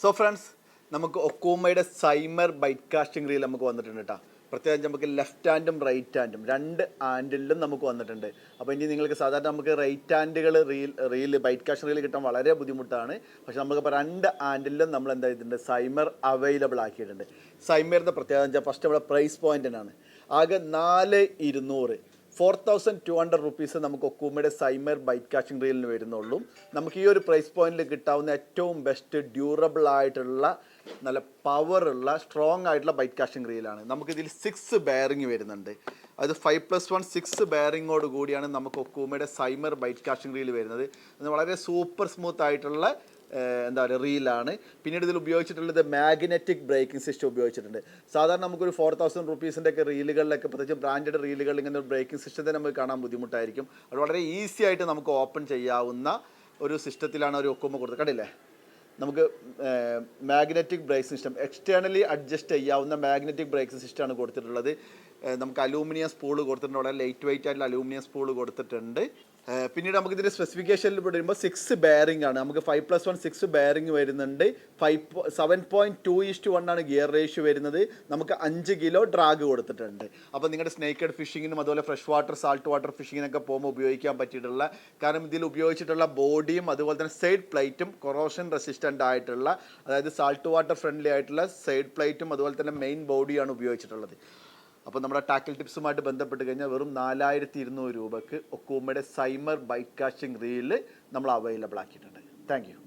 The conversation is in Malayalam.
സോ ഫ്രണ്ട്സ്, നമുക്ക് ഒക്കോമയുടെ സൈമർ ബൈറ്റ് കാസ്റ്റിംഗ് റീൽ നമുക്ക് വന്നിട്ടുണ്ട് കേട്ടോ. പ്രത്യേകിച്ച് നമുക്ക് ലെഫ്റ്റ് ഹാൻഡും റൈറ്റ് ഹാൻഡും രണ്ട് ഹാൻഡിലും നമുക്ക് വന്നിട്ടുണ്ട്. അപ്പോൾ ഇനി നിങ്ങൾക്ക് സാധാരണ നമുക്ക് റൈറ്റ് ഹാൻഡുകൾ റീൽ ബൈറ്റ് കാസ്റ്റിംഗ് റീൽ കിട്ടാൻ വളരെ ബുദ്ധിമുട്ടാണ്. പക്ഷെ നമുക്കിപ്പോൾ രണ്ട് ഹാൻഡിലും നമ്മൾ എന്താ ചെയ്തിട്ടുണ്ട്, സൈമർ അവൈലബിൾ ആക്കിയിട്ടുണ്ട്. സൈമറിൻ്റെ പ്രത്യേകത വെച്ചാൽ ഫസ്റ്റ് നമ്മുടെ പ്രൈസ് പോയിന്റിനാണ്. ആകെ 4200 4,200 റുപ്പീസ് നമുക്ക് ഒക്കൂമയുടെ സൈമർ ബൈറ്റ് കാസ്റ്റിംഗ് റീലിന് വരുന്നുള്ളൂ. നമുക്ക് ഈ ഒരു പ്രൈസ് പോയിന്റിൽ കിട്ടാവുന്ന ഏറ്റവും ബെസ്റ്റ് ഡ്യൂറബിൾ ആയിട്ടുള്ള നല്ല പവറുള്ള സ്ട്രോങ് ആയിട്ടുള്ള ബൈറ്റ് കാസ്റ്റിംഗ് റീലാണ്. നമുക്കിതിൽ 6 ബെയറിങ് വരുന്നുണ്ട്. അത് 5+1 6 ബെയറിങ്ങോട് കൂടിയാണ് നമുക്ക് ഒക്കൂമയുടെ സൈമർ ബൈറ്റ് കാസ്റ്റിംഗ് റീൽ വരുന്നത്. അത് വളരെ സൂപ്പർ സ്മൂത്ത് ആയിട്ടുള്ള എന്താ പറയുക റീലാണ്. പിന്നീട് ഇതിൽ ഉപയോഗിച്ചിട്ടുള്ളത് മാഗ്നറ്റിക് ബ്രേക്കിംഗ് സിസ്റ്റം ഉപയോഗിച്ചിട്ടുണ്ട്. സാധാരണ നമുക്കൊരു 4,000 റുപ്പീസിൻ്റെ ഒക്കെ റീലുകളിലൊക്കെ പ്രത്യേകിച്ച് ബ്രാൻഡഡ് റീലുകളിൽ ഇങ്ങനെ ഒരു ബ്രേക്കിംഗ് സിസ്റ്റത്തെ നമുക്ക് കാണാൻ ബുദ്ധിമുട്ടായിരിക്കും. അത് വളരെ ഈസി ആയിട്ട് നമുക്ക് ഓപ്പൺ ചെയ്യാവുന്ന ഒരു സിസ്റ്റത്തിലാണ് ഒരു ഒക്കുമ കൊടുത്തത്. കണ്ടില്ലേ, നമുക്ക് magnetic brake system externally adjust ചെയ്യാവുന്ന മാഗ്നറ്റിക് ബ്രേക്ക് സിസ്റ്റമാണ് കൊടുത്തിട്ടുള്ളത്. നമുക്ക് അലൂമിനിയം സ്പൂള് കൊടുത്തിട്ടുണ്ട്, വളരെ ലൈറ്റ് വെയിറ്റ് ആയിട്ടുള്ള അലൂമിനിയം സ്പൂള് കൊടുത്തിട്ടുണ്ട്. പിന്നീട് നമുക്ക് ഇതിൻ്റെ സ്പെസിഫിക്കേഷനിൽ വരുമ്പോൾ 6 ബെയറിംഗ് ആണ്. നമുക്ക് 5+1 6 ബെയറിംഗ് വരുന്നുണ്ട്. 7.2:1 ആണ് ഗിയർ റേഷ്യോ വരുന്നത്. നമുക്ക് 5 കിലോ ഡ്രാഗ് കൊടുത്തിട്ടുണ്ട്. അപ്പോൾ നിങ്ങളുടെ സ്നേക്കഡ് ഫിഷിങ്ങിനും അതുപോലെ ഫ്രഷ് വാട്ടർ സാൾട്ട് വാട്ടർ ഫിഷിങ്ങിനൊക്കെ പോകുമ്പോൾ ഉപയോഗിക്കാൻ പറ്റിയിട്ടുള്ള, കാരണം ഇതിൽ ഉപയോഗിച്ചിട്ടുള്ള ബോഡിയും അതുപോലെ തന്നെ സൈഡ് പ്ലേറ്റും കൊറോഷൻ റെസിസ്റ്റൻ്റ് ആയിട്ടുള്ള, അതായത് സാൾട്ട് വാട്ടർ ഫ്രണ്ട്ലി ആയിട്ടുള്ള സൈഡ് പ്ലേറ്റും അതുപോലെ തന്നെ മെയിൻ ബോഡിയാണ് ഉപയോഗിച്ചിട്ടുള്ളത്. അപ്പോൾ നമ്മുടെ ടാക്കിൾ ടിപ്സുമായിട്ട് ബന്ധപ്പെട്ട് കഴിഞ്ഞാൽ വെറും 4200 രൂപക്ക് ഒക്കൂമയുടെ സൈമർ ബൈറ്റ് കാസ്റ്റിംഗ് റീല് നമ്മൾ അവൈലബിൾ ആക്കിയിട്ടുണ്ട്. Thank you.